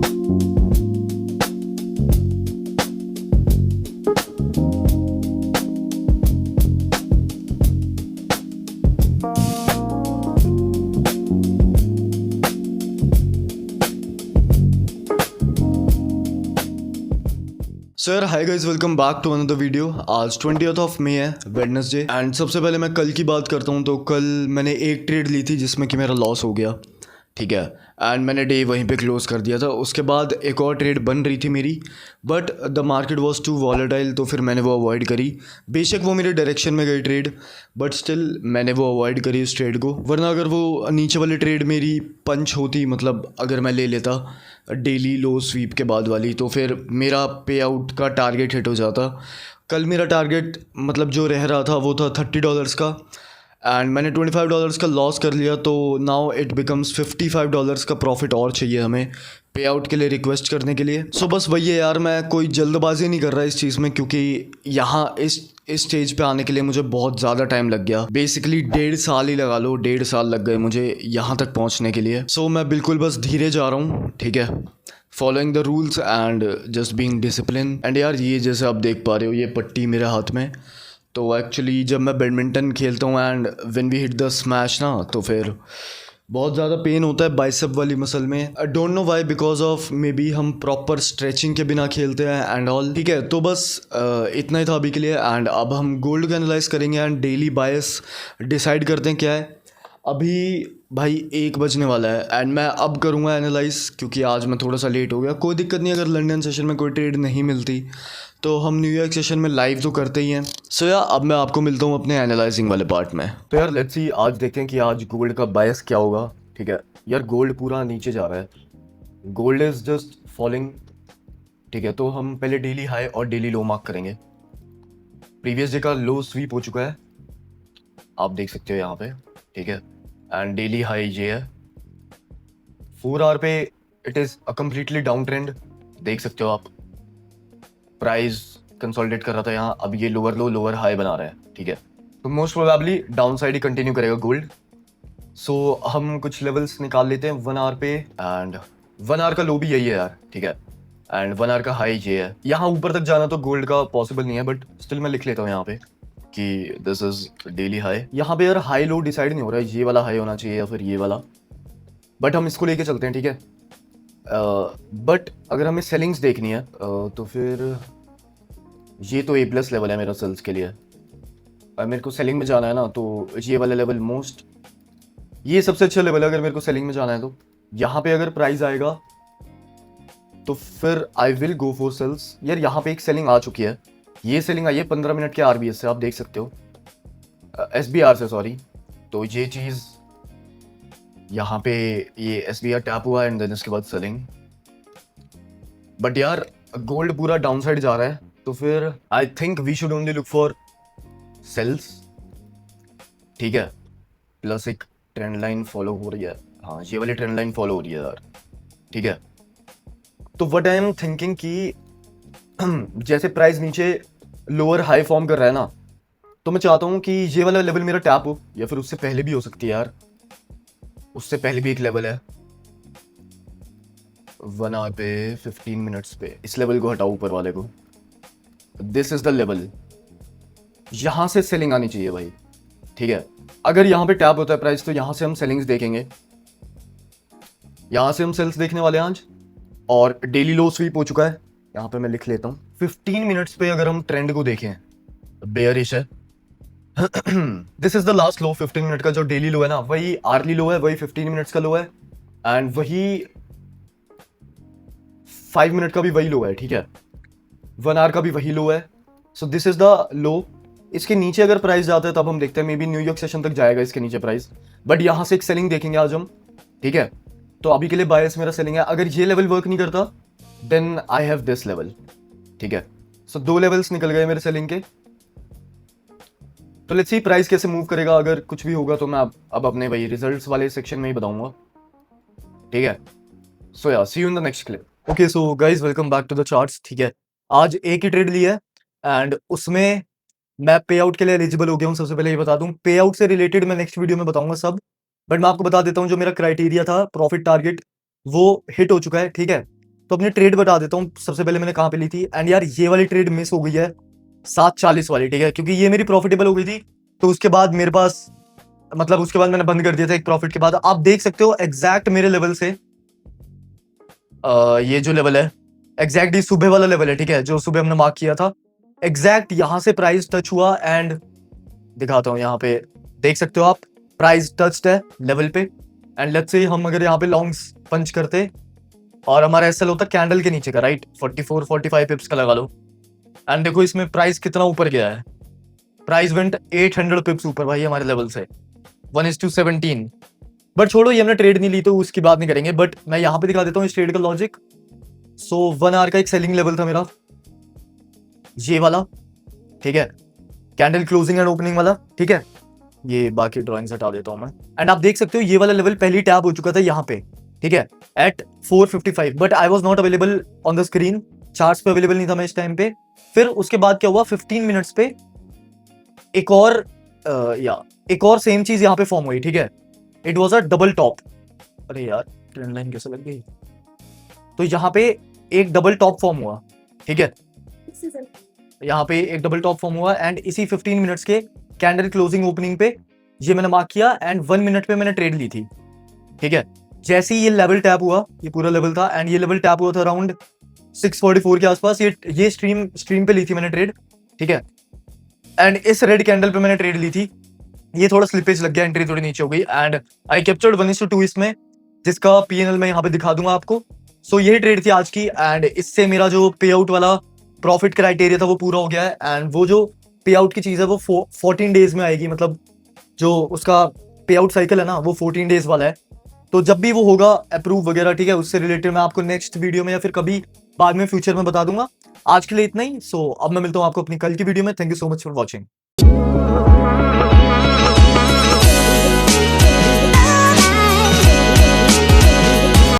Sir hi guys, welcome back to another video. आज 20th of May है, Wednesday. And सबसे पहले मैं कल की बात करता हूँ। तो कल मैंने एक ट्रेड ली थी जिसमें कि मेरा लॉस हो गया, ठीक है। एंड मैंने डे वहीं पे क्लोज कर दिया था। उसके बाद एक और ट्रेड बन रही थी मेरी, but the market was too volatile, तो फिर मैंने वो अवॉइड करी। बेशक वो मेरे डायरेक्शन में गई ट्रेड, बट स्टिल मैंने वो अवॉइड करी उस ट्रेड को। वरना अगर वो नीचे वाली ट्रेड मेरी पंच होती, मतलब अगर मैं ले लेता डेली लो स्वीप के बाद वाली, तो फिर मेरा पे आउट का टारगेट हिट हो जाता। कल मेरा टारगेट मतलब जो रह रहा था वो था $30 का, एंड मैंने $25 का लॉस कर लिया। तो नाउ इट बिकम्स $55 का प्रॉफिट और चाहिए हमें पे आउट के लिए रिक्वेस्ट करने के लिए। सो बस वही है यार, मैं कोई जल्दबाजी नहीं कर रहा इस चीज़ में, क्योंकि यहाँ इस स्टेज पे आने के लिए मुझे बहुत ज़्यादा टाइम लग गया। बेसिकली 1.5 साल ही लगा लो, 1.5 साल लग गए मुझे यहाँ तक पहुँचने के लिए। सो मैं बिल्कुल बस धीरे जा रहा हूँ, ठीक है, following the rules and just being discipline. And यार ये जैसे आप देख पा रहे हो, ये पट्टी मेरे हाथ में। तो एक्चुअली जब मैं बैडमिंटन खेलता हूँ and when we hit the smash ना, तो फिर बहुत ज़्यादा पेन होता है बाइसेप वाली मसल में। I don't know why, because of may be हम प्रॉपर स्ट्रेचिंग के बिना खेलते हैं एंड ऑल, ठीक है। तो बस इतना ही था अभी के लिए। एंड अब हम गोल्ड को एनालाइज करेंगे एंड डेली बायस डिसाइड करते हैं क्या है। अभी भाई 1 बजने वाला है एंड मैं अब करूँगा एनालाइज, क्योंकि आज मैं थोड़ा सा लेट हो गया। कोई दिक्कत नहीं, अगर लंदन सेशन में कोई ट्रेड नहीं मिलती तो हम न्यूयॉर्क सेशन में लाइव तो करते ही हैं। सो यार अब मैं आपको मिलता हूँ अपने एनालाइजिंग वाले पार्ट में। तो यार लेट्स सी, आज देखते हैं कि आज गोल्ड का बायस क्या होगा, ठीक है। यार गोल्ड पूरा नीचे जा रहा है, गोल्ड इज जस्ट फॉलिंग, ठीक है। तो हम पहले डेली हाई और डेली लो मार्क करेंगे। प्रीवियस डे का लो स्वीप हो चुका है, आप देख सकते हो यहाँ पे, ठीक है। एंड डेली हाई ये है 4 आवर पे, it is a completely down trend, देख सकते हो आप। प्राइस कंसोलिडेट कर रहा था यहाँ, अब ये लोअर लो लोअर हाई बना रहा है, ठीक है। तो मोस्ट प्रोबेबली डाउन साइड ही कंटिन्यू करेगा गोल्ड। सो हम कुछ लेवल्स निकाल लेते हैं 1 आवर पे, एंड 1 आवर का लो भी यही है यार, ठीक है। एंड 1 आवर का हाई ये है। यहाँ ऊपर तक जाना तो गोल्ड का पॉसिबल नहीं है, बट स्टिल मैं लिख लेता हूँ यहाँ पे कि दिस इज डेली हाई। यहाँ पे यार हाई लो डिसाइड नहीं हो रहा है, ये वाला हाई होना चाहिए या फिर ये वाला, बट हम इसको लेके चलते हैं, ठीक है। बट अगर हमें सेलिंग्स देखनी है तो फिर ये तो A+ लेवल है मेरा सेल्स के लिए। मेरे को सेलिंग में जाना है ना, तो ये वाला लेवल मोस्ट, ये सबसे अच्छा लेवल है अगर मेरे को सेलिंग में जाना है। तो यहाँ पे अगर प्राइस आएगा तो फिर I will go for sales. यार यहाँ पे एक सेलिंग आ चुकी है, ये सेलिंग आई है 15 मिनट के RBS से, आप देख सकते हो, SBR से सॉरी। तो ये चीज़ यहाँ पे ये SBR टैप हुआ एंड देन इसके बाद सेलिंग। बट यार गोल्ड पूरा डाउन साइड जा रहा है, तो फिर I think we should only look for sales, ठीक है। प्लस एक ट्रेंड लाइन फॉलो हो रही है, हाँ ये वाली ट्रेंड लाइन फॉलो हो रही है यार, ठीक है। तो व्हाट आई एम थिंकिंग कि जैसे प्राइस नीचे लोअर हाई फॉर्म कर रहा है ना, तो मैं चाहता हूँ कि ये वाला लेवल मेरा टैप हो, या फिर उससे पहले भी हो सकती है यार, उससे पहले भी एक लेवल है 1 आवर पे 15 मिनट्स पे। इस लेवल को हटाओ ऊपर वाले को, दिस इज द लेवल, यहां से सेलिंग आनी चाहिए भाई, ठीक है। अगर यहां पे टैप होता है प्राइस तो यहां से हम सेलिंग्स देखेंगे, यहां से हम सेल्स देखने वाले हैं आज। और डेली लो स्वीप हो चुका है, यहां पे मैं लिख लेता हूं 15 मिनट्स पे। अगर हम ट्रेंड को देखें, बेयरिश है। This is the last low, 15 minute का जो डेली लो है ना, वही आर्ली लो है, वही 15 मिनट्स का लो है, एंड वही 5 मिनट का भी वही लो है, ठीक है। 1 आवर का भी वही लो है। So this is the low. इसके नीचे अगर प्राइस जाता है तब हम देखते हैं, मे बी न्यूयॉर्क सेशन तक जाएगा इसके नीचे प्राइस, बट यहां से एक सेलिंग देखेंगे आज हम, ठीक है। तो अभी के लिए बायस मेरा सेलिंग है। अगर ये लेवल वर्क नहीं करता then I have this level, ठीक है। सो 2 लेवल्स निकल गए मेरे सेलिंग के। तो लेट्स सी प्राइस कैसे मूव करेगा। अगर कुछ भी होगा तो मैं अब अपने भाई रिजल्ट्स वाले सेक्शन में ही बताऊंगा, ठीक है। So yeah see you in the next clip. Okay so guys, welcome back to the charts, ठीक है। आज एक ही ट्रेड ली है एंड उसमें मैं पे आउट के लिए एलिजिबल हो गया हूँ। सबसे पहले ये बता दूं, पे आउट से रिलेटेड मैं नेक्स्ट वीडियो में बताऊंगा सब, बट मैं आपको बता देता हूँ जो मेरा क्राइटेरिया था प्रॉफिट टारगेट वो हिट हो चुका है, ठीक है। तो अपनी ट्रेड बता देता हूँ। सबसे पहले मैंने कहाँ पे ली थी, एंड यार ये वाली ट्रेड मिस हो गई है 7:40 वाली, ठीक है, क्योंकि ये मेरी प्रॉफिटेबल हो गई थी। तो उसके बाद मेरे पास, मतलब उसके बाद मैंने बंद कर दिया था एक प्रॉफिट के बाद। आप देख सकते हो एग्जैक्ट मेरे लेवल से ये जो लेवल है एग्जैक्ट ये सुबह वाला लेवल है, ठीक है, जो सुबह हमने मार्क किया था, एग्जैक्ट यहाँ से प्राइस टच हुआ। एंड दिखाता हूँ, यहाँ पे देख सकते हो आप, प्राइस टच्ड है लेवल पे। एंड लेट्स से हम अगर यहाँ पे लॉन्ग्स पंच करते और हमारा एसएल होता कैंडल के नीचे का, राइट, 44-45 पिप्स का लगा लो। एंड देखो इसमें प्राइस कितना ऊपर गया है, प्राइस वेंट 800 पिप्स ऊपर भाई हमारे लेवल से, 1:17। बट छोड़ो, ये हमने ट्रेड नहीं ली तो उसकी बात नहीं करेंगे। बट मैं यहाँ पे दिखा देता हूँ इस ट्रेड का लॉजिक। सो 1 आवर का एक सेलिंग लेवल था मेरा, ये वाला, ठीक है, कैंडल क्लोजिंग एंड ओपनिंग वाला, ठीक है। ये बाकी ड्राइंग्स हटा देता हूँ मैं। एंड आप देख सकते हो ये वाला लेवल पहली टैप हो चुका था यहाँ पे, ठीक है, at 455। But I was not available on the screen, charts पे अवेलेबल नहीं था मैं इस टाइम पे। फिर उसके बाद क्या हुआ, 15 मिनट्स पे एक और सेम चीज यहाँ पे फॉर्म हुई, ठीक है। It was a double top. अरे यार ट्रेंड लाइन कैसे लग गई। तो यहाँ पे एक डबल टॉप फॉर्म हुआ, ठीक है, यहाँ पे एक डबल टॉप फॉर्म हुआ। एंड इसी 15 मिनट्स के कैंडल क्लोजिंग ओपनिंग पे ये मैंने मार्क किया एंड 1 मिनट पे मैंने ट्रेड ली थी, ठीक है। जैसे ही ये लेवल टैप हुआ, ये पूरा लेवल था, एंड ये लेवल टैप हुआ था अराउंड 644 के आसपास। ये स्ट्रीम पे ली थी मैंने ट्रेड, ठीक है। एंड इस रेड कैंडल पे मैंने ट्रेड ली थी। ये थोड़ा स्लिपेज लग गया, एंट्री थोड़ी नीचे हो गई, एंड आई कैप्चर्ड 1:2 इसमें, जिसका पीएनएल मैं यहाँ पे दिखा दूंगा आपको। सो यही ट्रेड थी आज की, एंड इससे मेरा जो पे आउट वाला प्रॉफिट क्राइटेरिया था वो पूरा हो गया है। एंड वो जो पे आउट की चीज़ है वो 14 डेज में आएगी, मतलब जो उसका पे आउट साइकिल है ना वो 14 डेज वाला है। तो जब भी वो होगा अप्रूव वगैरह, ठीक है, उससे रिलेटेड मैं आपको नेक्स्ट वीडियो में या फिर कभी बाद में फ्यूचर में बता दूंगा। आज के लिए इतना ही। सो अब मैं मिलता हूँ आपको अपनी कल की वीडियो में। Thank you so much for watching.